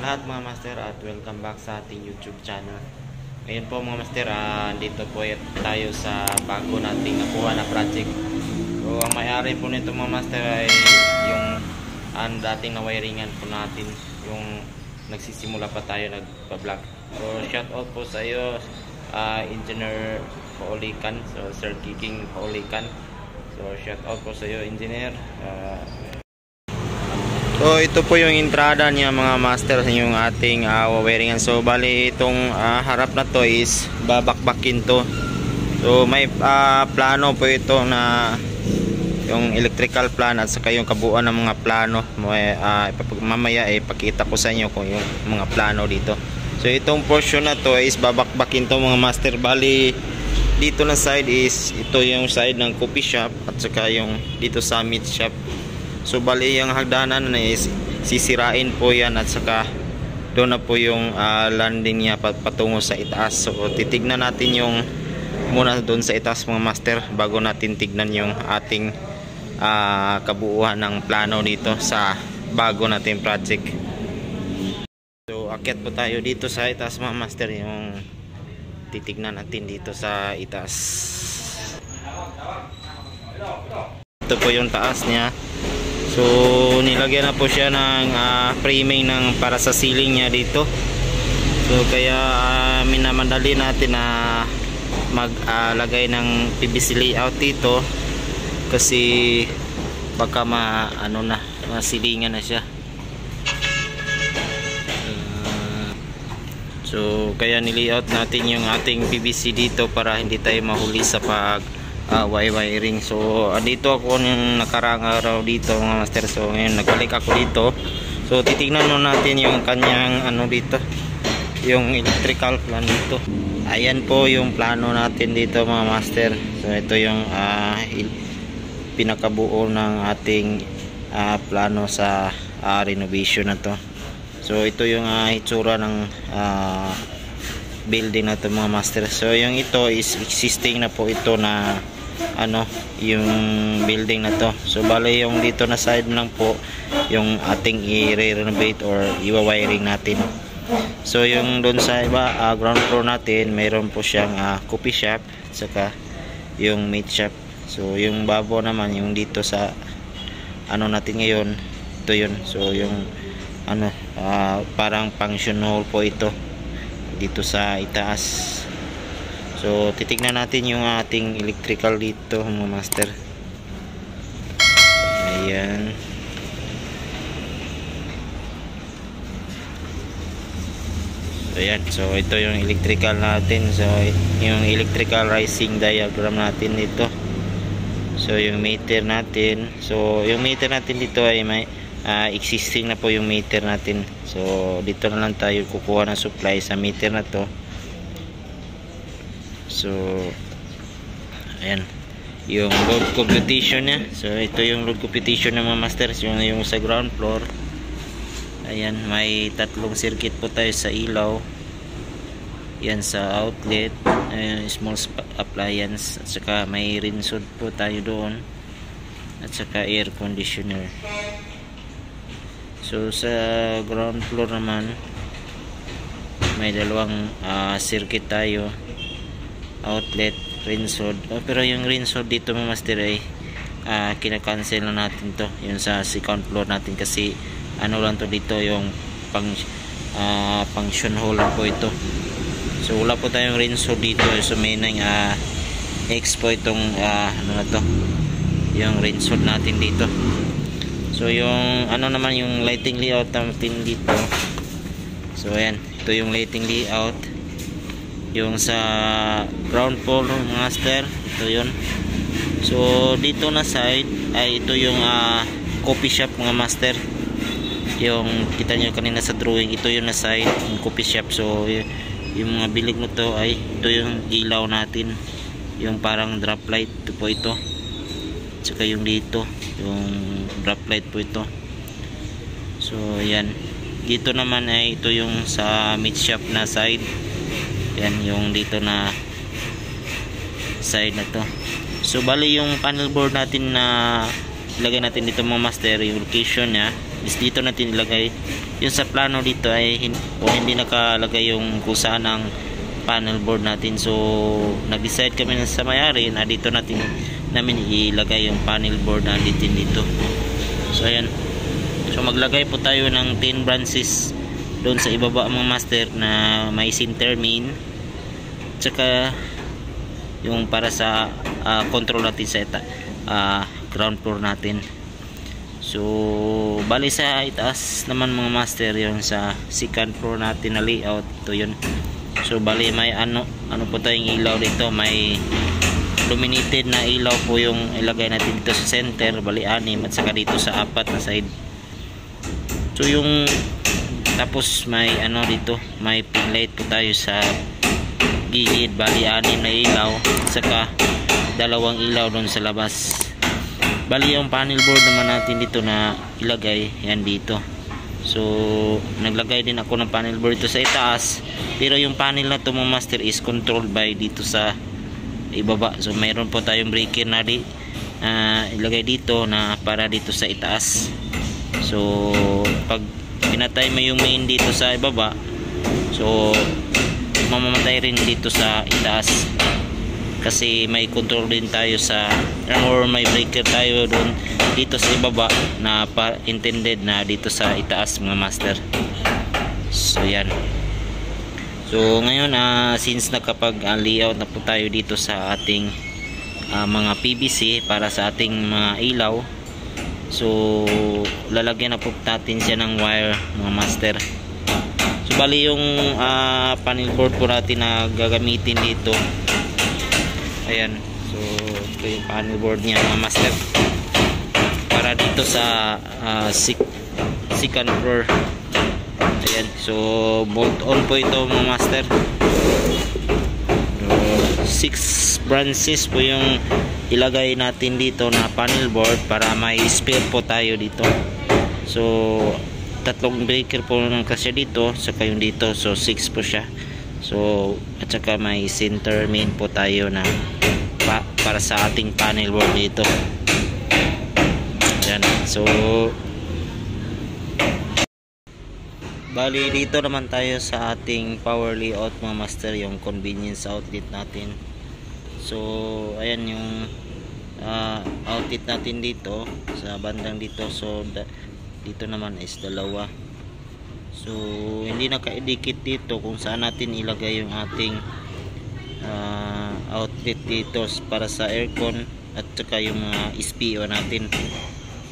lahat mga master at welcome back sa ating YouTube channel. Ngayon po mga master, dito po tayo sa bago nating nakuha na project. So ang may-ari po nito mga master ay yung dating na wiringan po natin, yung nagsisimula pa tayo nagpa-vlog. So shout out po sa iyo, Engineer Paulican, so Sir Kiking Paulican. So shout out po sa iyo, Engineer. So ito po yung entrada niya mga master, yung ating wiringan. So bali itong harap na to is babakbakin to. So may plano po ito na yung electrical plan at saka yung kabuuan ng mga plano. Mamaya ipakita ko sa inyo kung yung mga plano dito. So itong portion na to is babakbakin to mga master. Bali dito na side is ito yung side ng coffee shop at saka yung dito sa meat shop. So bali yung hagdanan na is sisirain po yan at saka doon na po yung landing niya patungo sa itaas. So titignan natin yung muna doon sa itaas mga master bago natin tignan yung ating kabuuan ng plano dito sa bago natin project. So akyat po tayo dito sa itaas mga master, yung titignan natin dito sa itaas. Ito po yung taas niya. So nilagyan na po siya ng framing ng para sa ceiling niya dito. So kaya minamadali natin na maglagay ng PVC layout dito kasi baka masilingan na siya. So kaya nilayout natin yung ating PVC dito para hindi tayo mahuli sa wiring. So dito ako yung nakarang araw dito mga master. So ngayon nagbalik ako dito. So titignan mo natin yung kanyang dito, yung electrical plan dito. Ayan po yung plano natin dito mga master. So ito yung pinakabuo ng ating plano sa renovation na to. So ito yung itsura ng building na to mga master. So yung ito is existing na po ito na yung building na to. So bali yung dito na side lang po yung ating i-renovate or i-wiring natin. So yung doon sa iba ground floor natin mayroon po siyang coffee shop saka yung meat shop. So yung babo naman yung dito sa natin ngayon, ito yun. So yung parang function hall po ito dito sa itaas. So titignan natin yung ating electrical dito mga master. Ayan. So ayan, so ito yung electrical natin. So yung electrical rising diagram natin dito. So yung meter natin. So yung meter natin dito ay may existing na po yung meter natin. So dito na lang tayo kukuha ng supply sa meter na to. So ayan yung load computation nya. So ito yung load computation ng mga masters, yung sa ground floor. Ayan, may tatlong circuit po tayo sa ilaw. Yan sa outlet, small appliance, at saka may rinsod po tayo doon, at saka air conditioner. So sa ground floor naman may dalawang circuit tayo, outlet, rinsod. Pero yung rinsod dito mga master ay kinakancel na natin to, yung sa second floor natin, kasi lang to dito yung function hall lang po ito. So wala po tayong rinsod dito. So may nang X po itong na to, yung rinsod natin dito. So yung naman yung lighting layout natin dito. So ayan, ito yung lighting layout. Yung sa ground floor master, ito yun. So dito na side ay ito yung coffee shop mga master. Yung kita nyo kanina sa drawing, ito yung na side, yung coffee shop. So yung mga bilig mo to ay ito yung ilaw natin, yung parang drop light. Ito po ito. Saka yung dito yung drop light po ito. So yan, dito naman ay ito yung sa meat shop na side. Yan yung dito na side na to. So bali yung panel board natin na ilagay natin dito mga master, yung location nya is dito natin ilagay. Yung sa plano dito ay hindi nakalagay yung kung saan ang panel board natin. So nag-decide kami sa may-ari na dito namin ilagay yung panel board natin dito. So ayan. So maglagay po tayo ng 10 branches doon sa ibaba mga master na may center main. Tsaka yung para sa control natin sa ground floor natin. So bali sa itaas naman mga master yun sa second floor natin na layout. Ito yun. So bali may ano po tayong ilaw dito, may illuminated na ilaw po yung ilagay natin dito sa center, bali 6 at saka dito sa 4 na side. So yung tapos may dito, may pin light po tayo sa gilid, bali 6 na ilaw at saka 2 ilaw doon sa labas. Bali yung panel board naman natin dito na ilagay yan dito. So naglagay din ako ng panel board dito sa itaas, pero yung panel na to mga master is controlled by dito sa ibaba. So mayroon po tayong breaker na ilagay dito na para dito sa itaas. So pag pinatay mo yung main dito sa ibaba, so mamamatay rin dito sa itaas kasi may control din tayo sa or may breaker tayo doon dito sa ibaba na intended na dito sa itaas mga master. So yan. So ngayon since nakapag layout na po tayo dito sa ating mga PVC para sa ating mga ilaw, so lalagyan na po natin siya ng wire mga master. So bali yung panel board po natin na gagamitin dito, ayan. So ito yung panel board niya mga master para dito sa second floor. Ayan. So bolt on po ito mga master. 6 branches po yung ilagay natin dito na panel board para may spare po tayo dito. So 3 breaker po ng kasya dito, saka yung dito, so 6 po siya. So at saka may center main po tayo na para sa ating panel board dito. Yan. So bali dito naman tayo sa ating power layout mga master, yung convenience outlet natin. So ayan yung outlet natin dito sa bandang dito. So dito naman is 2. So hindi naka-edikit dito kung saan natin ilagay yung ating outlet dito para sa aircon at saka yung mga SPO natin.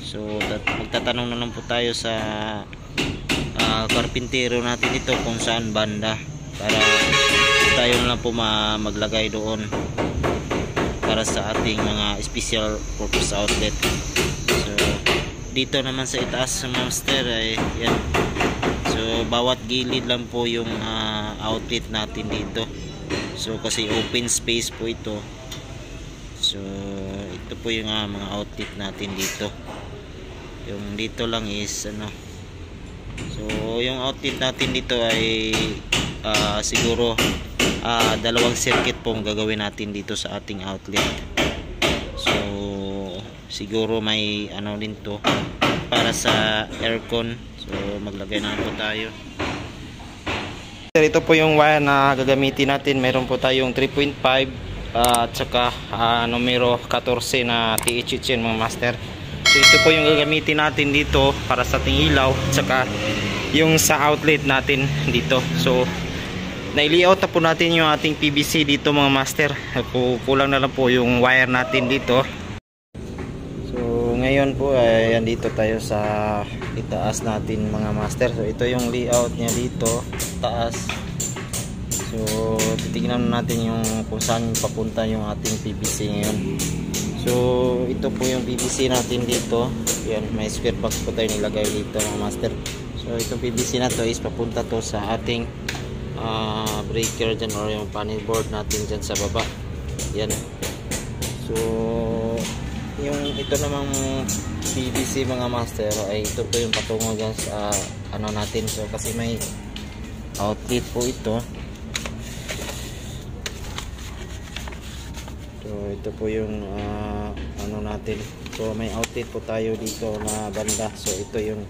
So magtatanong na lang po tayo sa karpintero natin dito kung saan banda para tayo na lang po maglagay doon para sa ating mga special purpose outlet. So dito naman sa itaas sa master ay yan. So bawat gilid lang po yung outlet natin dito. So kasi open space po ito. So ito po yung mga outlet natin dito. Yung dito lang is so yung outlet natin dito ay siguro 2 circuit pong gagawin natin dito sa ating outlet. So siguro may din to para sa aircon. So maglagay na po tayo. Ito po yung wire na gagamitin natin. Meron po tayong 3.5 at saka numero 14 na THHN mga master. So ito po yung gagamitin natin dito para sa ating ilaw at saka yung sa outlet natin dito. So na-layout na po natin yung ating PVC dito mga master. Kulang na lang po yung wire natin dito. So ngayon po ay andito tayo sa itaas natin mga master. So ito yung layout niya dito taas. So titingnan natin yung kung saan papunta yung ating PVC ngayon. So ito po yung PVC natin dito. Yan, may square box po tayo nilagay dito mga master. So itong PVC na to is papunta to sa ating breaker dyan or yung panel board natin dyan sa baba. Yan. So yung ito namang PVC mga master ay ito po yung patungo dyan sa natin. So kasi may outlet po ito. So ito po yung natin. So may outlet po tayo dito na banda. So ito yung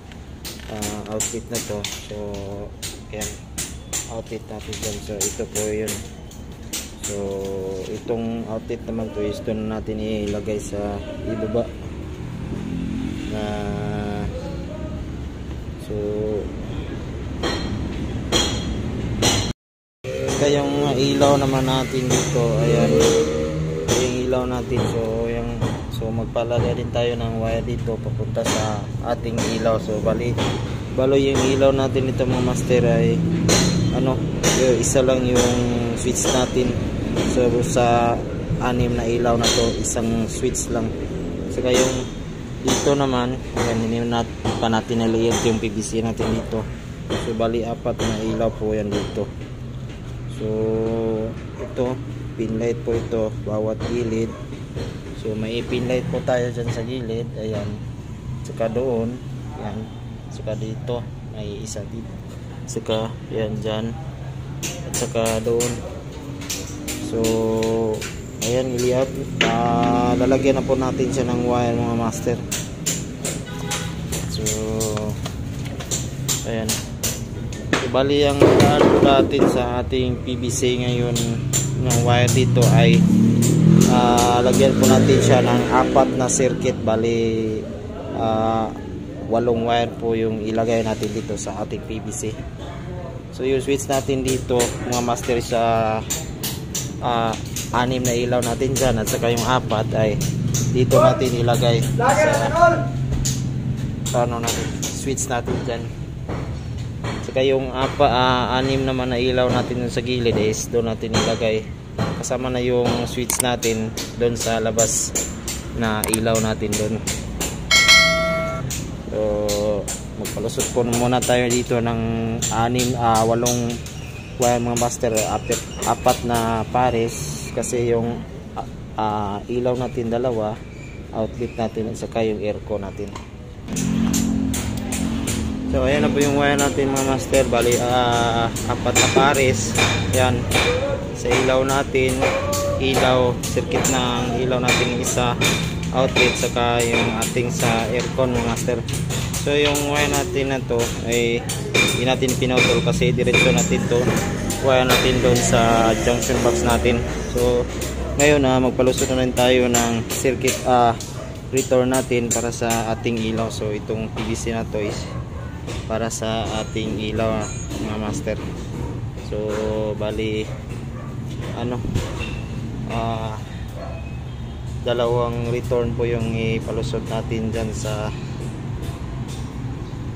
outlet na to. So yan, outlet natin dyan. So ito po yun. So itong outlet naman to is doon natin ilagay sa ibaba na so yung ilaw naman natin dito, ayan yung ilaw natin. So magpalagay din tayo ng wire dito papunta sa ating ilaw. So balo yung ilaw natin dito mga master ay isa lang yung switch natin. So sa 6 na ilaw na to, isang switch lang. Saka yung dito naman, ayan, hindi pa natin naliyad yung PVC natin dito. So bali 4 na ilaw po yan dito. So ito, pin light po ito bawat gilid. So may pin light po tayo dyan sa gilid, ayan, saka doon, yan, saka dito may isa dito, saka yan dyan, at saka doon. So ayan, lalagyan na po natin siya ng wire mga master. So ayan, bali ang ano natin sa ating PVC ngayon ng wire dito ay lagyan po natin siya ng 4 na circuit. Bali 8 wire po yung ilagay natin dito sa ating PVC. So yung switch natin dito mga master sa 6 na ilaw natin dyan, at saka yung 4 ay dito natin ilagay sa natin, switch natin dyan. Saka yung 6 naman na ilaw natin sa gilid is doon natin ilagay, kasama na yung switch natin doon sa labas na ilaw natin doon. So magpalusot po muna tayo dito ng 8 wire mga master, 4 na pares, kasi yung ilaw natin 2, outlet natin, at saka yung aircon natin. So ayan na po yung wire natin mga master. Bali 4 na pares yan sa ilaw natin, circuit ng ilaw natin isa, outlet, saka yung ating sa aircon mga master. So yung wire natin na to ay hindi natin pinutol kasi diretso natin to wire natin doon sa junction box natin. So ngayon magpalusot na rin tayo ng circuit return natin para sa ating ilaw. So itong PVC na to is para sa ating ilaw mga master. So bali dalawang return po yung ipalusot natin dyan sa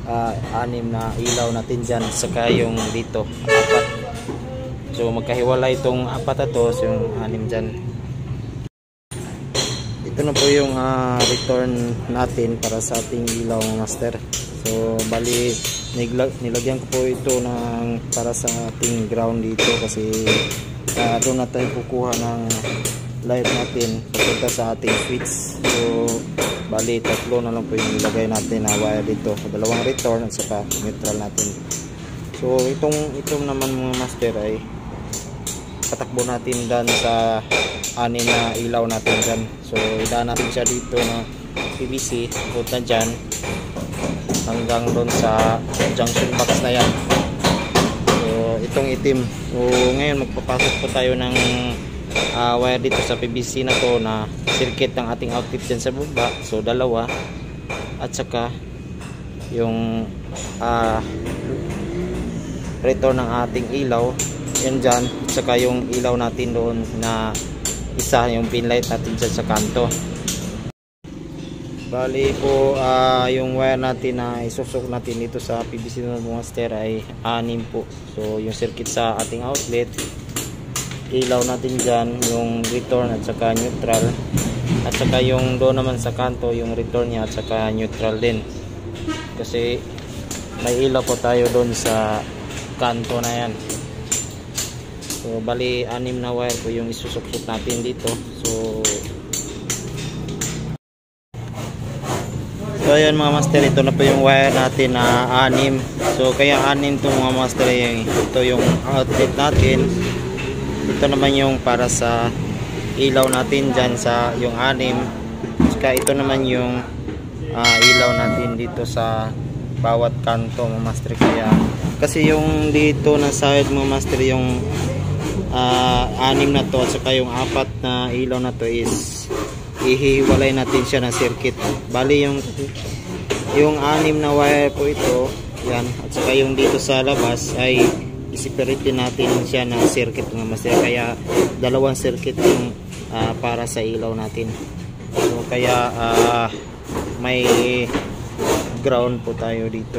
6 na ilaw natin dyan, saka yung dito 4. So magkahiwalay itong 4 na to, so yung 6 dyan. Ito na po yung return natin para sa ating ilaw master. So bali nilagyan ko po ito para sa ating ground dito, kasi doon na tayo kukuha ng light natin papunta sa ating switch. So bali 3 na lang po yung ilagay natin na wire dito, 2 return at saka neutral natin. So itong naman mga master ay patakbo natin dan sa 6 na ilaw natin dyan. So idaan natin siya dito na PVC punta dyan hanggang doon sa junction box na yan. So itong itim. So ngayon magpapasok po tayo ng wire dito sa PVC na to na circuit ng ating outlet dyan sa baba. So 2 at saka yung return ng ating ilaw yan dyan, at saka yung ilaw natin doon na isa, yung pin light natin dyan sa kanto. Bali po yung wire natin na isusok natin dito sa PVC na master ay 6 po. So yung circuit sa ating outlet, ilaw natin dyan, yung return at saka neutral, at saka yung doon naman sa kanto yung return niya at saka neutral din, kasi may ilaw po tayo doon sa kanto na yan. So bali 6 na wire po yung isusok natin dito. So ayan mga master, ito na po yung wire natin na 6. So kaya 6 to mga master, ito yung outlet natin, ito naman yung para sa ilaw natin dyan sa yung 6, saka ito naman yung ilaw natin dito sa bawat kanto mga master. Kaya kasi yung dito na side mga master, yung anim na to at saka yung apat na ilaw na to is ihiwalay natin siya ng circuit. Bali yung anim na wire po ito, yan, at saka yung dito sa labas ay i-separate natin siya ng circuit mga master. Kaya dalawang circuit yung para sa ilaw natin. So kaya may ground po tayo dito.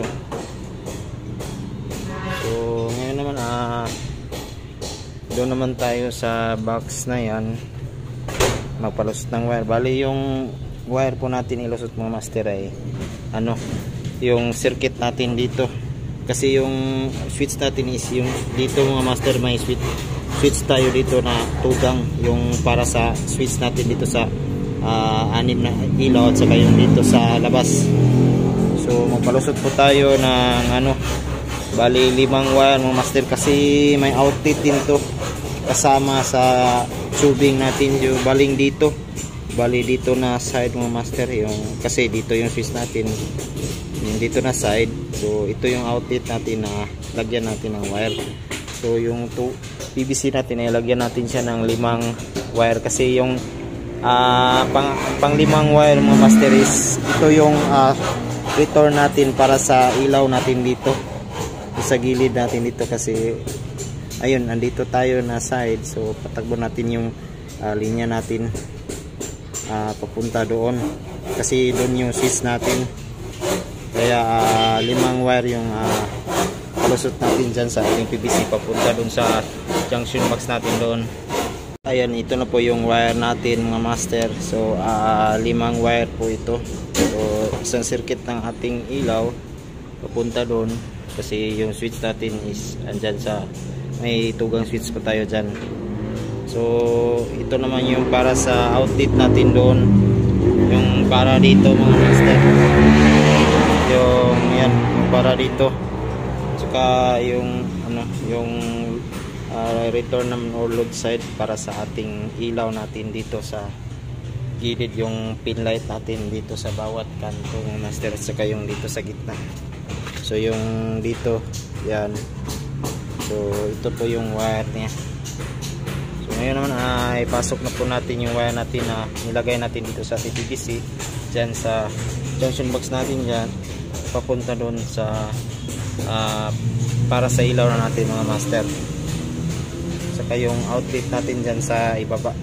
So ngayon naman doon naman tayo sa box na yan, magpalusot ng wire. Bali yung wire po natin ilusot mga master ay yung circuit natin dito. Kasi yung switch natin is yung dito mga master, may switch tayo dito na tugang, yung para sa switch natin dito sa anim na ilaw at saka yung dito sa labas. So magpalusot po tayo ng bali 5 wire mga master, kasi may outlet din to kasama sa tubing natin, yung baling dito, bali dito na side mga master, yung kasi dito yung switch natin, yung dito na side. So ito yung outlet natin na lagyan natin ng wire. So yung PVC natin ay lagyan natin siya ng 5 wire, kasi yung pang 5 wire mga master is ito yung return natin para sa ilaw natin dito sa gilid natin dito. Kasi ayun, andito tayo na side, so patakbo natin yung linya natin papunta doon, kasi doon yung switch natin. Kaya 5 wire yung palusot natin dyan sa ating PVC papunta doon sa junction box natin doon. Ayan, ito na po yung wire natin mga master. So 5 wire po ito. So isang circuit ng ating ilaw papunta doon, kasi yung switch natin is andyan sa may tugang switch pa tayo dyan. So ito naman yung para sa outlet natin doon, yung para dito mga master, yung yan, yung para dito, saka yung yung return naman or load side para sa ating ilaw natin dito sa gilid, yung pin light natin dito sa bawat kanto mga master, saka yung dito sa gitna. So yung dito yan, so ito po yung wire niya. So ngayon naman ay pasok na po natin yung wire natin na nilagay natin dito sa PVC dyan sa junction box natin dyan, papunta doon sa para sa ilaw na natin mga master, saka yung outlet natin dyan sa ibaba.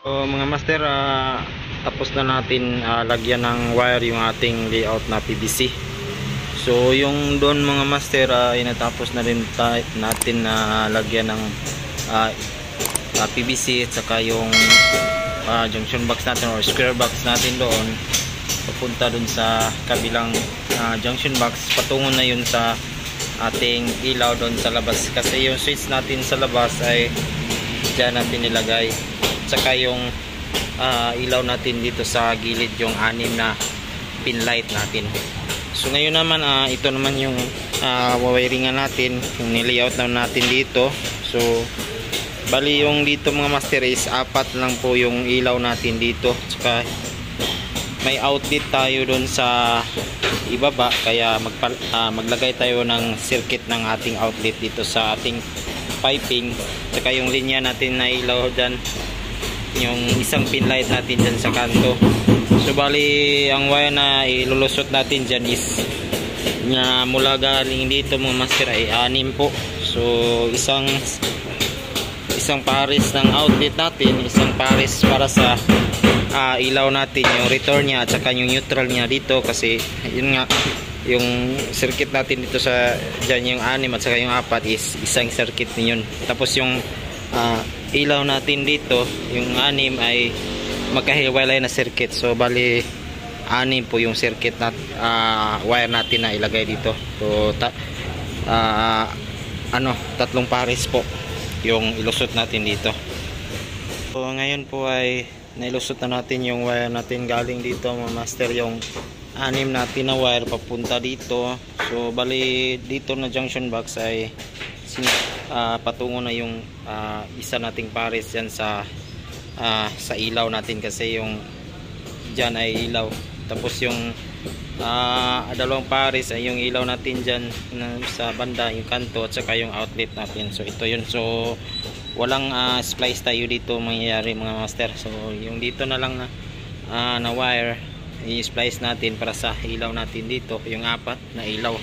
So mga master, tapos na natin lagyan ng wire yung ating layout na PVC. So yung doon mga master, inatapos na rin natin na lagyan ng PVC at saka yung junction box natin or square box natin doon papunta doon sa kabilang junction box. Patungo na yun sa ating ilaw doon sa labas, kasi yung switch natin sa labas ay dyan natin nilagay, saka yung ilaw natin dito sa gilid, yung 6 na pin light natin. So ngayon naman, ito naman yung wawiringan natin, yung nilayout na natin dito. So bali yung dito mga master is 4 lang po yung ilaw natin dito, saka may outlet tayo doon sa ibaba, kaya maglagay tayo ng circuit ng ating outlet dito sa ating piping, saka yung linya natin na ilaw dyan, yung isang pin light natin dyan sa kanto. So bali ang wire na ilulusot natin dyan is na mula galing dito mga master ay 6 po. So isang pares ng outlet natin, isang pares para sa ilaw natin, yung return niya at saka yung neutral niya dito, kasi yun nga yung circuit natin dito sa dyan, yung 6 at saka yung 4 is isang circuit yun. Tapos yung ilaw natin dito, yung 6 ay magkahiwalay na circuit. So bali 6 po yung circuit na wire natin na ilagay dito. So 3 pares po yung ilusot natin dito. So ngayon po ay nailusot na natin yung wire natin galing dito mga master, yung 6 natin na wire papunta dito. So bali dito na junction box ay patungo na yung isa nating pares yan sa ilaw natin, kasi yung dyan ay ilaw. Tapos yung 2 pares ay yung ilaw natin dyan sa banda, yung kanto at saka yung outlet natin. So ito yun. So walang splice tayo dito mangyayari mga master. So yung dito na lang na wire i-splice natin para sa ilaw natin dito, yung 4 na ilaw.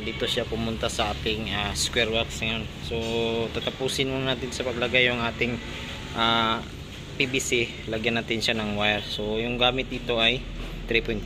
Dito siya pumunta sa ating square box ngayon. So tatapusin muna natin sa paglagay yung ating PVC, lagyan natin siya ng wire. So yung gamit dito ay 3.5.